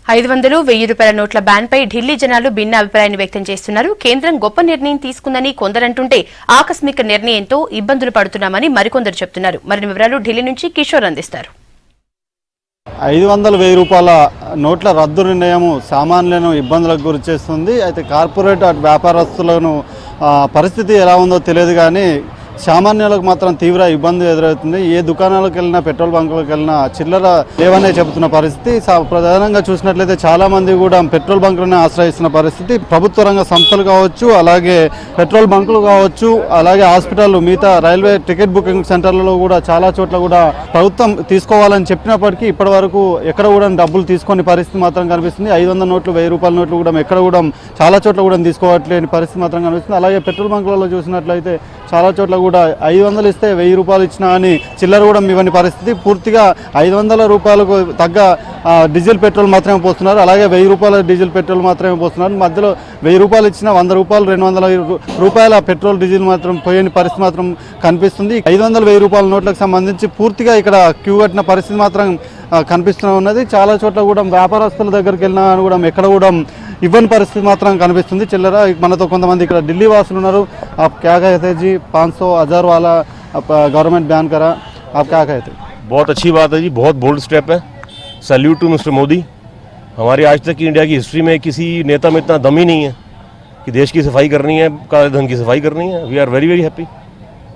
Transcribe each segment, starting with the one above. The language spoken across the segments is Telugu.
500, 1000 రూపాయల నోట్ల బ్యాన్ పై ఢిల్లీ జనాలు భిన్న అభిప్రాయాన్ని వ్యక్తం చేస్తున్నారు. కేంద్రం గొప్ప నిర్ణయం తీసుకుందని కొందరంటుంటే ఆకస్మిక నిర్ణయంతో ఇబ్బందులు పడుతున్నామని మరికొందరు చెబుతున్నారు. మరిన్ని వివరాలు ఢిల్లీ నుంచి కిషోర్ అందిస్తారు. 500, 1000 రూపాయల నోట్ల రద్దు నిర్ణయం సామాన్యులను ఇబ్బందులకు గురిచేస్తుంది. అయితే కార్పొరేట్ వ్యాపారస్తులను పరిస్థితి ఎలా ఉందో తెలియదు కానీ సామాన్యులకు మాత్రం తీవ్ర ఇబ్బంది ఎదురవుతుంది. ఏ దుకాణాలకు వెళ్ళినా పెట్రోల్ బంకులకు వెళ్ళినా చిల్లర లేవనే చెబుతున్న పరిస్థితి. ప్రధానంగా చూసినట్లయితే చాలా మంది కూడా పెట్రోల్ బంకులను ఆశ్రయిస్తున్న పరిస్థితి. ప్రభుత్వ రంగ సంస్థలు కావచ్చు, అలాగే పెట్రోల్ బంకులు కావచ్చు, అలాగే హాస్పిటల్, మిగతా రైల్వే టికెట్ బుకింగ్ సెంటర్లలో కూడా చాలా చోట్ల కూడా ప్రభుత్వం తీసుకోవాలని చెప్పినప్పటికీ ఇప్పటి వరకు ఎక్కడ కూడా డబ్బులు తీసుకొని పరిస్థితి మాత్రం కనిపిస్తుంది. 500 నోట్లు, 1000 రూపాయల నోట్లు కూడా ఎక్కడ కూడా చాలా చోట్ల కూడా తీసుకోవట్లేని పరిస్థితి మాత్రం కనిపిస్తుంది. అలాగే పెట్రోల్ బంకులలో చూసినట్లయితే చాలా చోట్ల కూడా 500 ఇస్తే 1000 రూపాయలు ఇచ్చినా అని చిల్లర కూడా ఇవ్వని పరిస్థితి. పూర్తిగా 500 రూపాయలకు తగ్గ డీజిల్ పెట్రోల్ మాత్రమే పోస్తున్నారు. అలాగే 1000 రూపాయల డీజిల్ పెట్రోల్ మాత్రమే పోస్తున్నారు. మధ్యలో 1000 రూపాయలు ఇచ్చినా 100 రూపాయలు, 200 రూపాయల పెట్రోల్ డీజిల్ మాత్రం పోయని పరిస్థితి మాత్రం కనిపిస్తుంది. 500, 1000 రూపాయల నోట్లకు సంబంధించి పూర్తిగా ఇక్కడ క్యూ కట్టిన పరిస్థితి మాత్రం కనిపిస్తూ ఉన్నది. చాలా చోట్ల కూడా వ్యాపారస్తుల దగ్గరికి వెళ్ళినా కూడా ఎక్కడ కూడా ఇవ్వని పరిస్థితి మాత్రం కనిపిస్తుంది చిల్లర. మనతో కొంతమంది ఇక్కడ ఢిల్లీ వాసులు ఉన్నారు. आप क्या कहते हैं जी, 500, 1000 वाला गवर्नमेंट बैन करा, आप क्या कहते हैं? बहुत अच्छी बात है जी, बहुत बोल्ड स्टेप है. Salute to mister Modi. हमारी आज तक की इंडिया की हिस्ट्री में किसी नेता में इतना दम ही नहीं है कि देश की सफाई करनी है, काले धन की सफाई करनी है. We are very very happy.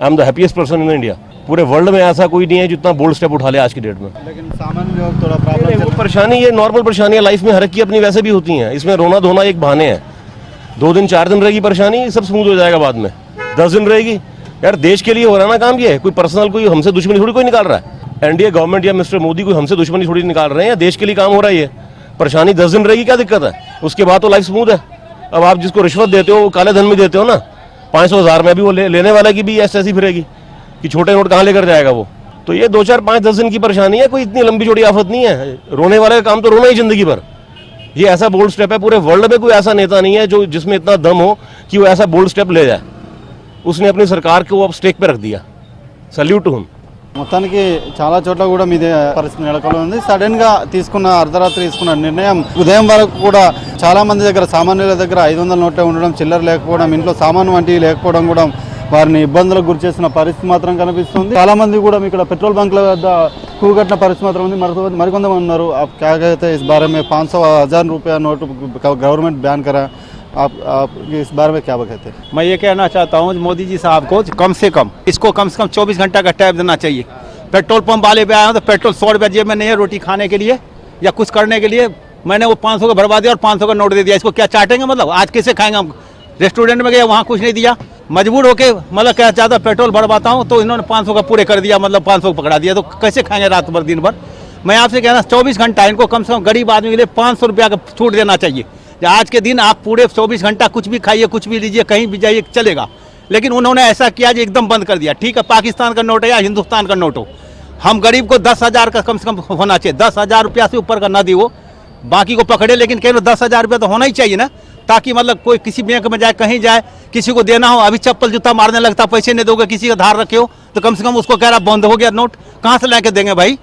I am the happiest person in India. पूरे वर्ल्ड में ऐसा कोई नहीं है जितना बोल्ड स्टेप उठा ले आज की डेट में. लेकिन सामान्य लोग थोड़ा प्रॉब्लम, वो परेशानी, ये नॉर्मल परेशानियां लाइफ में हर एक की अपनी वैसे भी होती हैं. इसमें रोना धोना एक बहाने हैं. 2 दिन 4 दिन रहेगी परेशानी, सब स्मूथ हो जाएगा बाद में. 10 दिन रहेगी. यार देश के लिए हो रहा है ना काम. ये कोई पर्सनल, कोई हमसे दुश्मनी थोड़ी कोई निकाल रहा है. एनडीए गवर्नमेंट या मिस्टर मोदी कोई हमसे दुश्मनी थोड़ी निकाल रहे हैं. देश के लिए काम हो रहा है. ये परेशानी 10 दिन रहेगी, क्या दिक्कत है? उसके बाद तो लाइफ स्मूथ है. अब आप जिसको रिश्वत देते हो, काले धन में देते हो ना, 500, 1000 में भी वो लेने वाले की भी ऐसी फिरेगी कि छोटे नोट कहाँ लेकर जाएगा वो. तो ये 2, 4, 5, 10 दिन की परेशानी है, कोई इतनी लंबी चौड़ी आफत नहीं है. रोने वाले का काम तो रोना ही जिंदगी भर. ये ऐसा बोल्ड स्टेप है. पूरे वर्ल्ड में कोई ऐसा नेता नहीं है जो जिसमें इतना दम हो कि वो ऐसा बोल्ड स्टेप ले जाए. उसने अपनी सरकार को अब स्टेक पे रख दिया. Salute to him. మొత్తానికి చాలా చోట్ల కూడా మీదే పరిస్థితి నెలకొని ఉంది. సడన్ గా తీసుకున్న అర్ధరాత్రి తీసుకున్న నిర్ణయం ఉదయం వరకు కూడా చాలా మంది దగ్గర, సామాన్యుల దగ్గర 500 నోట్లే ఉండడం, చిల్లర లేకపోవడం, ఇంట్లో సామాను వంటివి లేకపోవడం కూడా వారిని ఇబ్బందులకు గురి చేసిన పరిస్థితి మాత్రం కనిపిస్తుంది. చాలా మంది కూడా ఇక్కడ పెట్రోల్ బంక్ల వద్ద కూగట్టిన పరిస్థితి మాత్రం ఉంది. మరికొంతమంది ఉన్నారు. क्या कहते हैं इस बारे में? 500, 1000 रुपया नोट गवर्नमेंट बैन करा, आप इस बारे में क्या कहते हैं? मैं ये कहना चाहता हूँ मोदी जी साहब को कम से कम 24 घंटा का टाइम देना चाहिए. पेट्रोल पंप वाले पे आए हैं तो पेट्रोल 100 रुपया जेब में नहीं है रोटी खाने के लिए या कुछ करने के लिए. मैंने वो 500 का भरवा दिया और 500 का नोट दे दिया. इसको क्या चाटेंगे? मतलब आज कैसे खाएंगे हम? रेस्टोरेंट में गए, वहाँ कुछ नहीं दिया. मजबूर होके मतलब क्या चाहता, पेट्रोल भरवाता हूँ तो इन्होंने 500 का पूरे कर दिया, मतलब 500 पकड़ा दिया. तो कैसे खाएंगे रात भर दिन भर? मैं आपसे कहना 24 घंटा इनको कम से कम गरीब आदमी के लिए 500 रुपया का छूट देना चाहिए. आज के दिन आप पूरे 24 घंटा कुछ भी खाइए, कुछ भी लीजिए, कहीं भी जाइए, चलेगा. लेकिन उन्होंने ऐसा किया जो एकदम बंद कर दिया. ठीक है, पाकिस्तान का नोट है या हिंदुस्तान का नोट हो, हम गरीब को 10,000 का कम से कम होना चाहिए. 10,000 रुपया से ऊपर का ना दी वो, बाकी को पकड़े, लेकिन केवल 10,000 रुपया तो होना ही चाहिए ना, ताकि मतलब कोई किसी बैंक में जाए, कहीं जाए, किसी को देना हो. अभी चप्पल जूता मारने लगता, पैसे नहीं दोगे, किसी का धार रखे हो तो कम से कम उसको कह रहा बंद हो गया नोट, कहाँ से लेके देंगे भाई?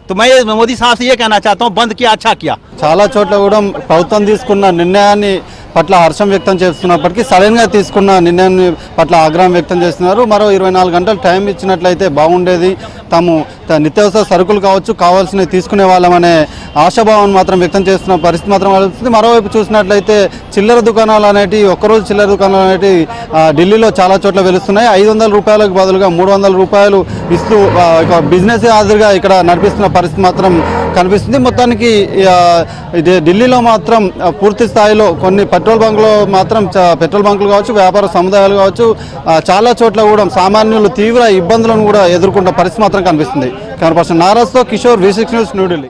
तो मैं मोदी साहब से ये कहना चाहता हूँ, बंद किया, अच्छा किया. చాలా చోట్ల కూడా ప్రభుత్వం తీసుకున్న నిర్ణయాన్ని పట్ల హర్షం వ్యక్తం చేస్తున్నప్పటికీ సడన్గా తీసుకున్న నిర్ణయాన్ని పట్ల ఆగ్రహం వ్యక్తం చేస్తున్నారు. మరో 24 గంటలు టైం ఇచ్చినట్లయితే బాగుండేది, తాము నిత్యావసర సరుకులు కావచ్చు కావాల్సినవి తీసుకునే వాళ్ళమనే ఆశాభావాన్ని మాత్రం వ్యక్తం చేస్తున్న పరిస్థితి మాత్రం కలుగుతుంది. మరోవైపు చూసినట్లయితే చిల్లర దుకాణాలు అనేటివి, ఒక్కరోజు చిల్లర దుకాణాలు అనేటివి ఢిల్లీలో చాలా చోట్ల వెలుస్తున్నాయి. 500 రూపాయలకు బదులుగా 300 రూపాయలు ఇస్తూ బిజినెస్ ఆధారిగా ఇక్కడ నడిపిస్తున్న పరిస్థితి మాత్రం కనిపిస్తుంది. మొత్తానికి ఢిల్లీలో మాత్రం పూర్తి స్థాయిలో కొన్ని పెట్రోల్ బంకులు మాత్రం, పెట్రోల్ బంకులు కావచ్చు, వ్యాపార సముదాయాలు కావచ్చు, చాలా చోట్ల కూడా సామాన్యులు తీవ్ర ఇబ్బందులను కూడా ఎదుర్కొంటున్న పరిస్థితి మాత్రం కనిపిస్తుంది. కెమెరా పర్సన్ నారాజ్తో కిషోర్, V6 న్యూస్, న్యూఢిల్లీ.